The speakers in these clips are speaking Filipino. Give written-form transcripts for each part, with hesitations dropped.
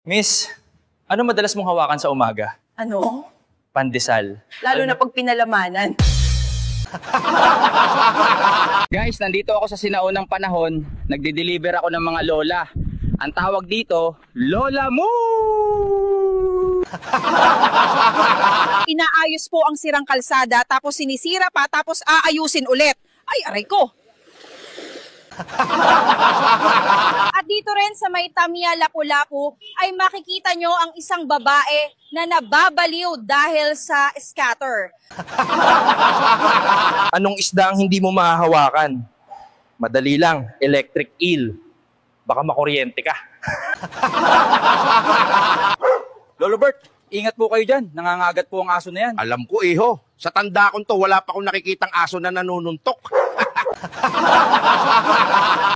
Miss, ano madalas mong hawakan sa umaga? Ano? Pandesal. Lalo na pag pinalamanan. Guys, nandito ako sa sinaunang panahon. Nagde-deliver ako ng mga lola. Ang tawag dito, Lola Moo! Inaayos po ang sirang kalsada, tapos sinisira pa, tapos aayusin ulit. Ay, aray ko! At dito rin sa may Tamia, Lapu-Lapu, ay makikita nyo ang isang babae na nababaliw dahil sa scatter. Anong isda ang hindi mo mahahawakan? Madali lang, electric eel. Baka makuryente ka. Lolo Bert, ingat po kayo dyan. Nangangagat po ang aso na yan. Alam ko, iho. Sa tanda kong to, wala pa akong nakikitang aso na nanununtok.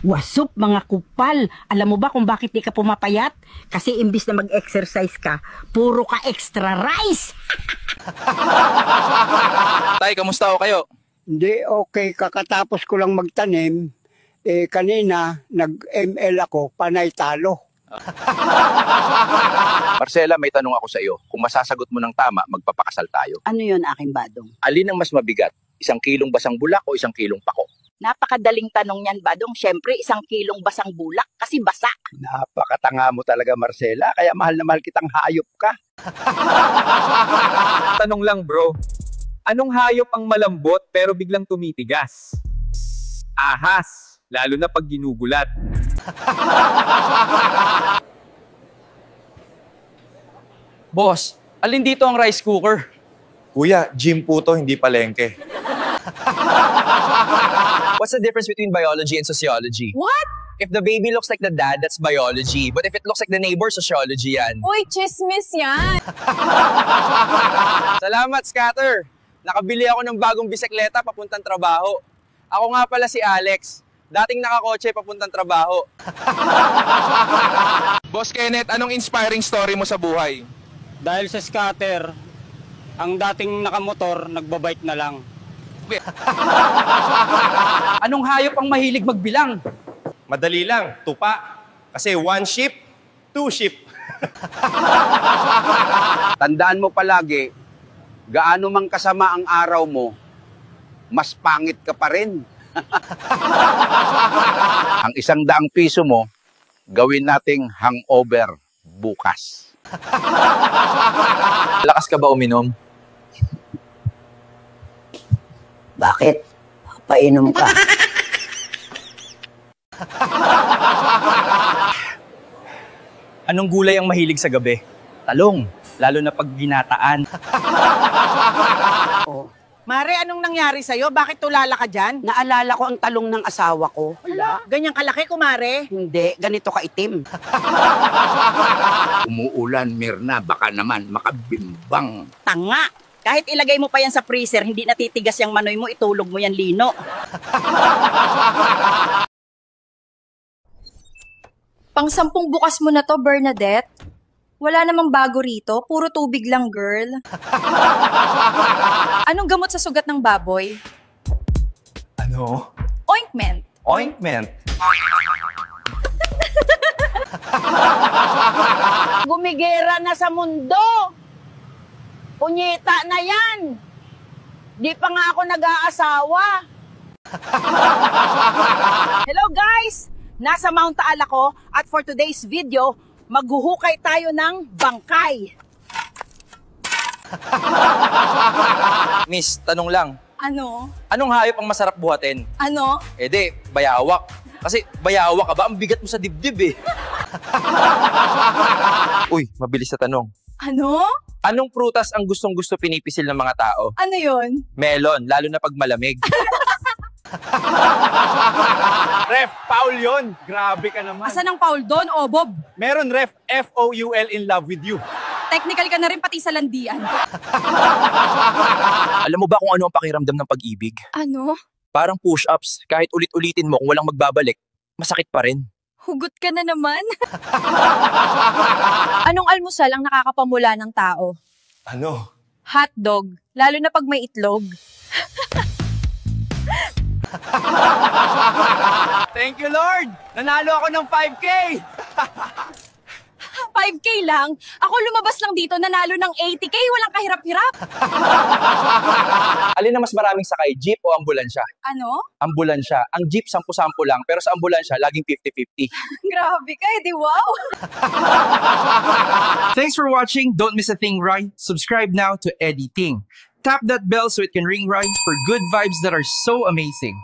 Wasup mga kupal. Alam mo ba kung bakit di ka pumapayat? Kasi imbis na mag-exercise ka, puro ka extra rice. Tay, kamusta ho kayo? Hindi, okay. Kakatapos ko lang magtanim. Kanina, nag-ML ako, panay talo. Marcela, may tanong ako sa iyo. Kung masasagot mo ng tama, magpapakasal tayo. Ano yon aking badong? Alin ang mas mabigat? 1 kilong basang bulak o 1 kilong pako? Napakadaling tanong yan, badong. Siyempre, 1 kilong basang bulak kasi basa. Napakatanga mo talaga, Marcela. Kaya mahal na mahal kitang hayop ka. Tanong lang bro, anong hayop ang malambot pero biglang tumitigas? Ahas, lalo na pag ginugulat. Boss, alin dito ang rice cooker? Kuya, gym po to, hindi palengke. What's the difference between biology and sociology? What? If the baby looks like the dad, that's biology. But if it looks like the neighbor, sociology yan. Uy, chismis yan! Salamat, Scatter! Nakabili ako ng bagong bisikleta papuntang trabaho. Ako nga pala si Alex. Dating nakakotse papuntang trabaho. Boss Kenneth, anong inspiring story mo sa buhay? Dahil sa scatter, ang dating nakamotor, nagbabike na lang. Anong hayop ang mahilig magbilang? Madali lang, tupa. Kasi 1 sheep, 2 sheep. Tandaan mo palagi, gaano mang kasama ang araw mo, mas pangit ka pa rin. Ang 100 piso mo, gawin nating hangover bukas. Lakas ka ba uminom? Bakit? Painom ka. Anong gulay ang mahilig sa gabi? Talong, lalo na pag ginataan. Mare, anong nangyari sa'yo? Bakit tulala ka dyan? Naalala ko ang talong ng asawa ko. Wala. Ganyang kalaki, kumare? Hindi, ganito kaitim. Umuulan, Mirna, baka naman makabimbang. Tanga! Kahit ilagay mo pa yan sa freezer, hindi natitigas yung manoy mo, itulog mo yan, Lino. Pang-10 bukas mo na to, Bernadette. Wala namang bago rito, puro tubig lang, girl. Anong gamot sa sugat ng baboy? Ano? Ointment. Ointment. Gumigera na sa mundo. Punyeta na yan. Di pa nga ako nag-aasawa. Hello guys! Nasa Mount Taal ako at for today's video, maghuhukay tayo ng bangkay. Miss, tanong lang. Ano? Anong hayop ang masarap buhatin? Ano? Eh di, bayawak. Kasi bayawak ka ba? Ang bigat mo sa dibdib eh. Uy, mabilis na tanong. Ano? Anong prutas ang gustong-gusto pinipisil ng mga tao? Ano yun? Melon, lalo na pag malamig. Ref, foul yun. Grabe ka naman. Asan ang Paul doon, o Bob? Meron ref, F-O-U-L, in love with you. Technical ka na rin pati sa landian. Alam mo ba kung ano ang pakiramdam ng pag-ibig? Ano? Parang push-ups. Kahit ulit-ulitin mo kung walang magbabalik, masakit pa rin. Hugot ka na naman. Anong almusal ang nakakapamula ng tao? Ano? Hotdog, lalo na pag may itlog. Thank you, Lord! Nanalo ako ng 5K! 5K lang, ako lumabas lang dito nanalo ng 80K, walang kahirap-hirap. Alin na mas maraming sakay, jeep o ambulansya? Ano? Ambulansya. Ang jeep 10-10 lang, pero sa ambulansya laging 50-50. Grabe ka, di wow. Thanks for watching. Don't miss a thing, Rai. Subscribe now to Eddie Ting. Tap that bell so it can ring, Rai, for good vibes that are so amazing.